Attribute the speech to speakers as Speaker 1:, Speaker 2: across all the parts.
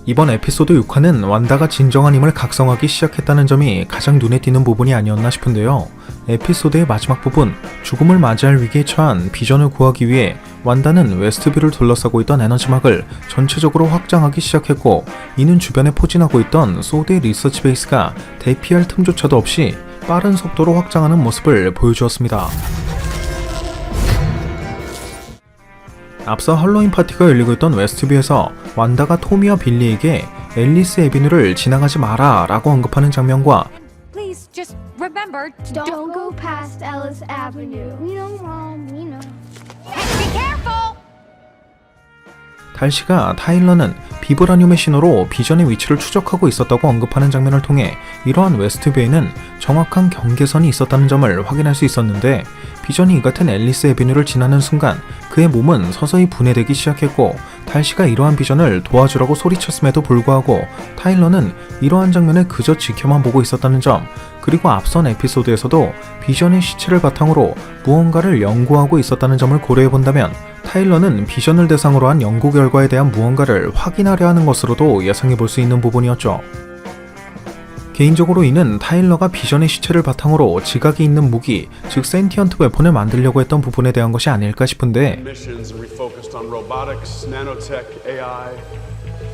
Speaker 1: 이번 에피소드 6화는 완다가 진정한 힘을 각성하기 시작했다는 점이 가장 눈에 띄는 부분이 아니었나 싶은데요. 에피소드의 마지막 부분, 죽음을 맞이할 위기에 처한 비전을 구하기 위해 완다는 웨스트뷰를 둘러싸고 있던 에너지막을 전체적으로 확장하기 시작했고, 이는 주변에 포진하고 있던 소드의 리서치 베이스가 대피할 틈조차도 없이 빠른 속도로 확장하는 모습을 보여주었습니다. 앞서 할로윈 파티가 열리고 있던 웨스트뷰에서 완다가 토미와 빌리에게 앨리스 애비뉴를 지나가지 마라 라고 언급하는 장면과
Speaker 2: Please just remember to
Speaker 3: Don't go past Ellis Avenue. We know, Mom. We know.
Speaker 2: be careful.
Speaker 1: 달시가 타일러는 비브라늄의 신호로 비전의 위치를 추적하고 있었다고 언급하는 장면을 통해 이러한 웨스트뷰에는 정확한 경계선이 있었다는 점을 확인할 수 있었는데, 비전이 이 같은 앨리스 애비뉴를 지나는 순간 그의 몸은 서서히 분해되기 시작했고, 달시가 이러한 비전을 도와주라고 소리쳤음에도 불구하고 타일러는 이러한 장면을 그저 지켜만 보고 있었다는 점, 그리고 앞선 에피소드에서도 비전의 시체를 바탕으로 무언가를 연구하고 있었다는 점을 고려해본다면 타일러는 비전을 대상으로 한 연구 결과에 대한 무언가를 확인하려 하는 것으로도 예상해볼 수 있는 부분이었죠. 개인적으로 이는 타일러가 비전의 시체를 바탕으로 지각이 있는 무기, 즉 센티언트 웨폰을 만들려고 했던 부분에 대한 것이 아닐까 싶은데,
Speaker 4: missions and refocused on robotics, nanotech, AI,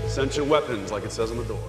Speaker 4: sentient weapons like it says on the door.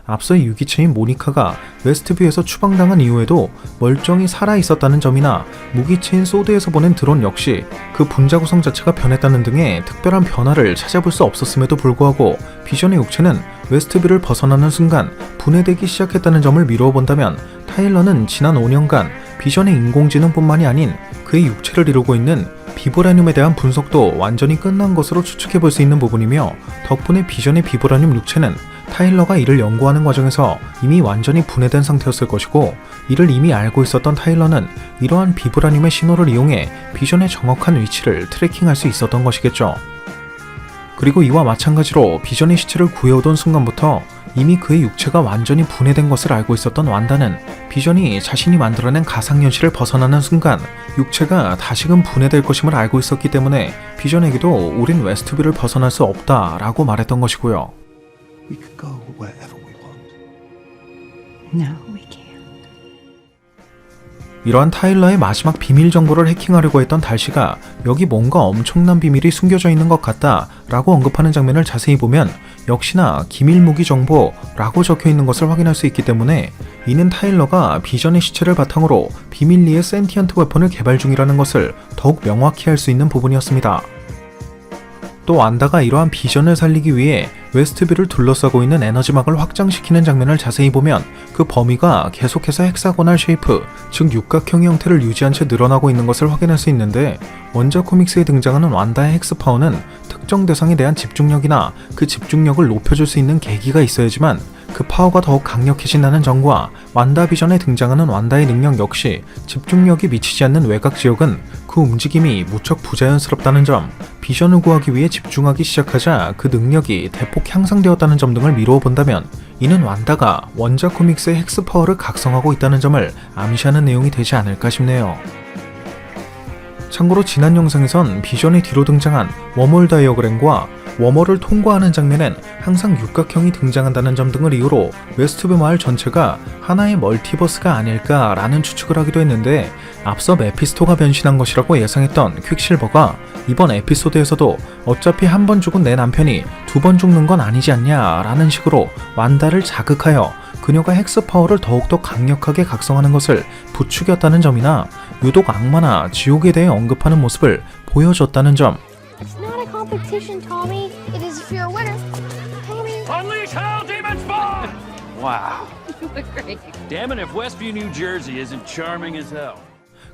Speaker 1: 앞서 유기체인 모니카가 웨스트뷰에서 추방당한 이후에도 멀쩡히 살아있었다는 점이나 무기체인 소드에서 보낸 드론 역시 그 분자 구성 자체가 변했다는 등의 특별한 변화를 찾아볼 수 없었음에도 불구하고 비전의 육체는 웨스트뷰를 벗어나는 순간 분해되기 시작했다는 점을 미루어 본다면 타일러는 지난 5년간 비전의 인공지능뿐만이 아닌 그의 육체를 이루고 있는 비브라늄에 대한 분석도 완전히 끝난 것으로 추측해볼 수 있는 부분이며, 덕분에 비전의 비브라늄 육체는 타일러가 이를 연구하는 과정에서 이미 완전히 분해된 상태였을 것이고, 이를 이미 알고 있었던 타일러는 이러한 비브라늄의 신호를 이용해 비전의 정확한 위치를 트래킹할 수 있었던 것이겠죠. 그리고 이와 마찬가지로 비전의 시체를 구해오던 순간부터 이미 그의 육체가 완전히 분해된 것을 알고 있었던 완다는 비전이 자신이 만들어낸 가상현실을 벗어나는 순간 육체가 다시금 분해될 것임을 알고 있었기 때문에 비전에게도 우린 웨스트뷰를 벗어날 수 없다라고 말했던 것이고요.
Speaker 5: We could go wherever we want.
Speaker 6: No, we can't.
Speaker 1: 이러한 타일러의 마지막 비밀 정보를 해킹하려고 했던 달시가 여기 뭔가 엄청난 비밀이 숨겨져 있는 것 같다 라고 언급하는 장면을 자세히 보면 역시나 기밀 무기 정보라고 적혀 있는 것을 확인할 수 있기 때문에, 이는 타일러가 비전의 시체를 바탕으로 비밀리에 센티언트 웨폰을 개발 중이라는 것을 더욱 명확히 할 수 있는 부분이었습니다. 또 완다가 이러한 비전을 살리기 위해 웨스트뷰를 둘러싸고 있는 에너지막을 확장시키는 장면을 자세히 보면 그 범위가 계속해서 헥사고널 쉐이프, 즉 육각형의 형태를 유지한 채 늘어나고 있는 것을 확인할 수 있는데, 원작 코믹스에 등장하는 완다의 헥스파워는 특정 대상에 대한 집중력이나 그 집중력을 높여줄 수 있는 계기가 있어야지만 그 파워가 더욱 강력해진다는 점과, 완다 비전에 등장하는 완다의 능력 역시 집중력이 미치지 않는 외곽 지역은 그 움직임이 무척 부자연스럽다는 점, 비전을 구하기 위해 집중하기 시작하자 그 능력이 대폭 향상되었다는 점 등을 미루어 본다면 이는 완다가 원작 코믹스의 헥스파워를 각성하고 있다는 점을 암시하는 내용이 되지 않을까 싶네요. 참고로 지난 영상에선 비전의 뒤로 등장한 웜홀 다이어그램과 웜홀을 통과하는 장면엔 항상 육각형이 등장한다는 점 등을 이유로 웨스트뷰 마을 전체가 하나의 멀티버스가 아닐까라는 추측을 하기도 했는데, 앞서 메피스토가 변신한 것이라고 예상했던 퀵실버가 이번 에피소드에서도 어차피 한 번 죽은 내 남편이 두 번 죽는 건 아니지 않냐라는 식으로 완다를 자극하여 그녀가 헥스파워를 더욱더 강력하게 각성하는 것을 부추겼다는 점이나 유독 악마나 지옥에 대해 언급하는 모습을 보여줬다는 점,
Speaker 3: It's not a competition, Tommy. It is if you're a winner. Tommy.
Speaker 7: Unleash hell, demon spawn! Wow. Damn it if Westview, New Jersey isn't charming as hell.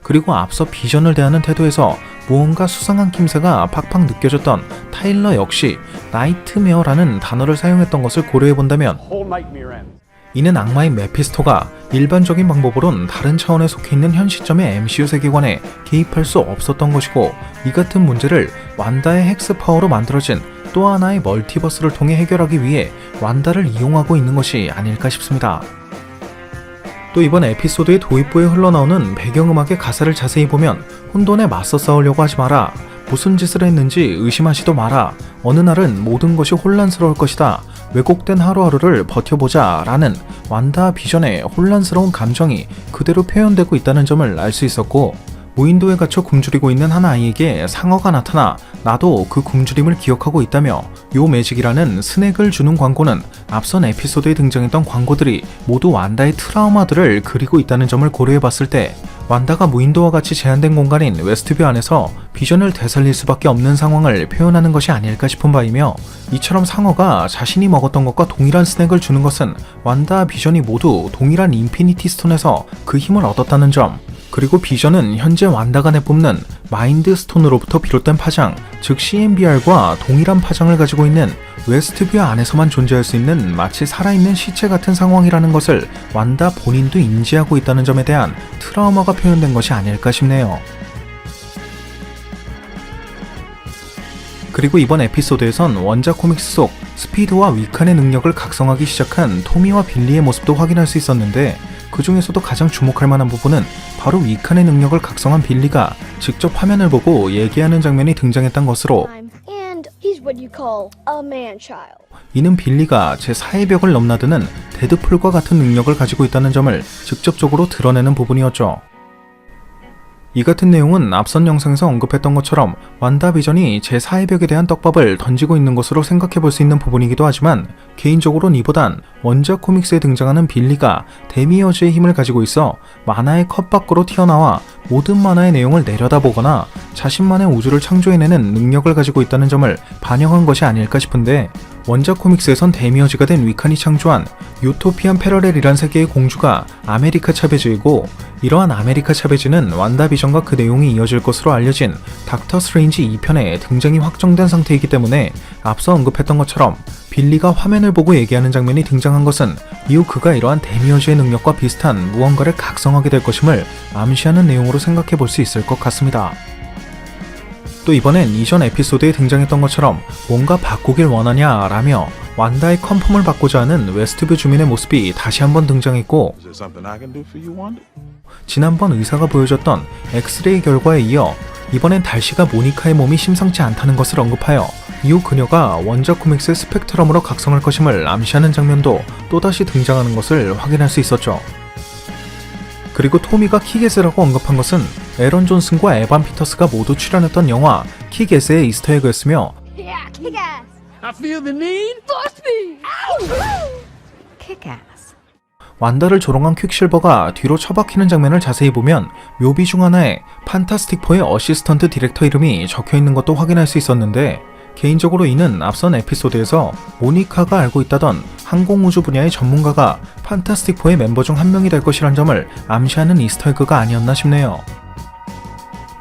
Speaker 1: 그리고 앞서 비전을 대하는 태도에서 무언가 수상한 낌새가 팍팍 느껴졌던 타일러 역시 나이트메어라는 단어를 사용했던 것을 고려해본다면,
Speaker 4: Whole nightmare ends.
Speaker 1: 이는 악마인 메피스토가 일반적인 방법으론 다른 차원에 속해 있는 현 시점의 MCU 세계관에 개입할 수 없었던 것이고, 이 같은 문제를 완다의 헥스파워로 만들어진 또 하나의 멀티버스를 통해 해결하기 위해 완다를 이용하고 있는 것이 아닐까 싶습니다. 또 이번 에피소드의 도입부에 흘러나오는 배경음악의 가사를 자세히 보면 혼돈에 맞서 싸우려고 하지 마라, 무슨 짓을 했는지 의심하지도 마라. 어느 날은 모든 것이 혼란스러울 것이다. 왜곡된 하루하루를 버텨보자 라는 완다 비전의 혼란스러운 감정이 그대로 표현되고 있다는 점을 알 수 있었고, 무인도에 갇혀 굶주리고 있는 한 아이에게 상어가 나타나 나도 그 굶주림을 기억하고 있다며 요 매직이라는 스낵을 주는 광고는 앞선 에피소드에 등장했던 광고들이 모두 완다의 트라우마들을 그리고 있다는 점을 고려해봤을 때 완다가 무인도와 같이 제한된 공간인 웨스트뷰 안에서 비전을 되살릴 수밖에 없는 상황을 표현하는 것이 아닐까 싶은 바이며, 이처럼 상어가 자신이 먹었던 것과 동일한 스낵을 주는 것은 완다와 비전이 모두 동일한 인피니티 스톤에서 그 힘을 얻었다는 점, 그리고 비전은 현재 완다가 내뿜는 마인드 스톤으로부터 비롯된 파장, 즉 CMBR과 동일한 파장을 가지고 있는 웨스트뷰 안에서만 존재할 수 있는 마치 살아있는 시체 같은 상황이라는 것을 완다 본인도 인지하고 있다는 점에 대한 트라우마가 표현된 것이 아닐까 싶네요. 그리고 이번 에피소드에선 원작 코믹스 속 스피드와 위칸의 능력을 각성하기 시작한 토미와 빌리의 모습도 확인할 수 있었는데, 그 중에서도 가장 주목할 만한 부분은 바로 위칸의 능력을 각성한 빌리가 직접 화면을 보고 얘기하는 장면이 등장했던 것으로,
Speaker 3: And he's what you call a man-child.
Speaker 1: 이는 빌리가 제4의 벽을 넘나드는 데드풀과 같은 능력을 가지고 있다는 점을 직접적으로 드러내는 부분이었죠. 이 같은 내용은 앞선 영상에서 언급했던 것처럼 완다 비전이 제4의 벽에 대한 떡밥을 던지고 있는 것으로 생각해 볼 수 있는 부분이기도 하지만, 개인적으로는 이보단 원작 코믹스에 등장하는 빌리가 데미어즈의 힘을 가지고 있어 만화의 컵 밖으로 튀어나와 모든 만화의 내용을 내려다보거나 자신만의 우주를 창조해내는 능력을 가지고 있다는 점을 반영한 것이 아닐까 싶은데, 원작 코믹스에선 데미어즈가 된 위칸이 창조한 유토피안 패러렐이란 세계의 공주가 아메리카 차베즈이고, 이러한 아메리카 차베즈는 완다 비전과 그 내용이 이어질 것으로 알려진 닥터 스트레인지 2편에 등장이 확정된 상태이기 때문에 앞서 언급했던 것처럼 빌리가 화면을 보고 얘기하는 장면이 등장한 것은 이후 그가 이러한 데미어즈의 능력과 비슷한 무언가를 각성하게 될 것임을 암시하는 내용으로 생각해 볼 수 있을 것 같습니다. 또 이번엔 이전 에피소드에 등장했던 것처럼 뭔가 바꾸길 원하냐 라며 완다의 컨펌을 받고자 하는 웨스트뷰 주민의 모습이 다시 한번 등장했고,
Speaker 5: Is there something I can do for you, Wanda?
Speaker 1: 지난번 의사가 보여줬던 엑스레이 결과에 이어 이번엔 달시가 모니카의 몸이 심상치 않다는 것을 언급하여 이후 그녀가 원작 코믹스의 스펙트럼으로 각성할 것임을 암시하는 장면도 또다시 등장하는 것을 확인할 수 있었죠. 그리고 토미가 킥에스라고 언급한 것은 에런 존슨과 에반 피터스가 모두 출연했던 영화 킥에스의 이스터에그였으며,
Speaker 3: Yeah, kick-ass.
Speaker 7: I feel the need.
Speaker 6: Kick-ass.
Speaker 1: 완다를 조롱한 퀵실버가 뒤로 처박히는 장면을 자세히 보면 묘비 중 하나에 판타스틱4의 어시스턴트 디렉터 이름이 적혀있는 것도 확인할 수 있었는데, 개인적으로 이는 앞선 에피소드에서 모니카가 알고 있다던 항공우주 분야의 전문가가 판타스틱4의 멤버 중 한 명이 될 것이란 점을 암시하는 이스터에그가 아니었나 싶네요.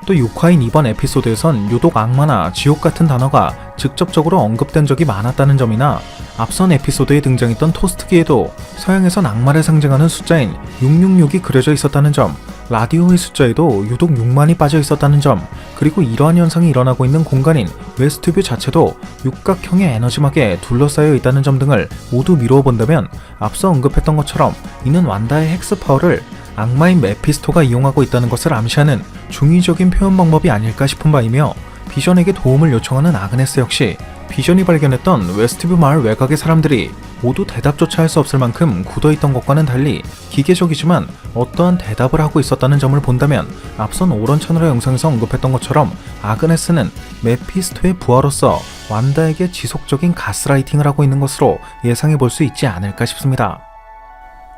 Speaker 1: 또 6화인 이번 에피소드에선 유독 악마나 지옥 같은 단어가 직접적으로 언급된 적이 많았다는 점이나, 앞선 에피소드에 등장했던 토스트기에도 서양에선 악마를 상징하는 숫자인 666이 그려져 있었다는 점, 라디오의 숫자에도 유독 6만이 빠져 있었다는 점, 그리고 이러한 현상이 일어나고 있는 공간인 웨스트뷰 자체도 육각형의 에너지막에 둘러싸여 있다는 점 등을 모두 미루어 본다면, 앞서 언급했던 것처럼 이는 완다의 헥스 파워를 악마인 메피스토가 이용하고 있다는 것을 암시하는 중의적인 표현 방법이 아닐까 싶은 바이며, 비전에게 도움을 요청하는 아그네스 역시 비전이 발견했던 웨스트뷰 마을 외곽의 사람들이 모두 대답조차 할 수 없을 만큼 굳어있던 것과는 달리 기계적이지만 어떠한 대답을 하고 있었다는 점을 본다면, 앞선 오런 채널의 영상에서 언급했던 것처럼 아그네스는 메피스토의 부하로서 완다에게 지속적인 가스라이팅을 하고 있는 것으로 예상해 볼 수 있지 않을까 싶습니다.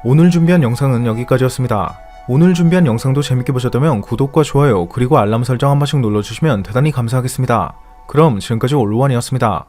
Speaker 1: 오늘 준비한 영상은 여기까지였습니다. 오늘 준비한 영상도 재밌게 보셨다면 구독과 좋아요 그리고 알람 설정 한 번씩 눌러주시면 대단히 감사하겠습니다. 그럼 지금까지 올로원이었습니다.